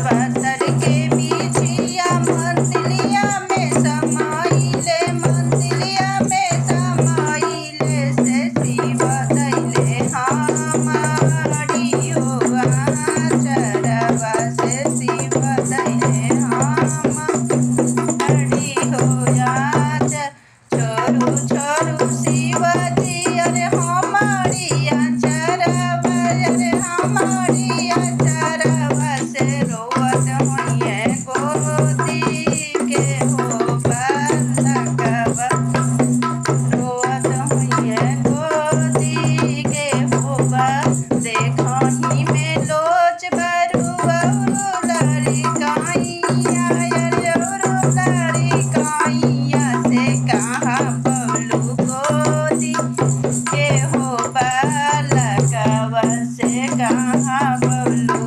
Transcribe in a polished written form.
पत्थर के बिछिया मंदिलिया में समाइले मंदिलिया में समाइले से शिव दैले हमारी चरवा से शिव दैले हमारी छोरू छोरू शिवजी अरे हमारी चरवा अरे हमारी चरवा से रोवत होइए गोदी के हो बालकवा रोवत होइए गोदी के हो देखही में लोच बरुआ लड़काइया लड़काइया से कहाँ बबलू गोदी के हो बालकवा से कहाँ बबलू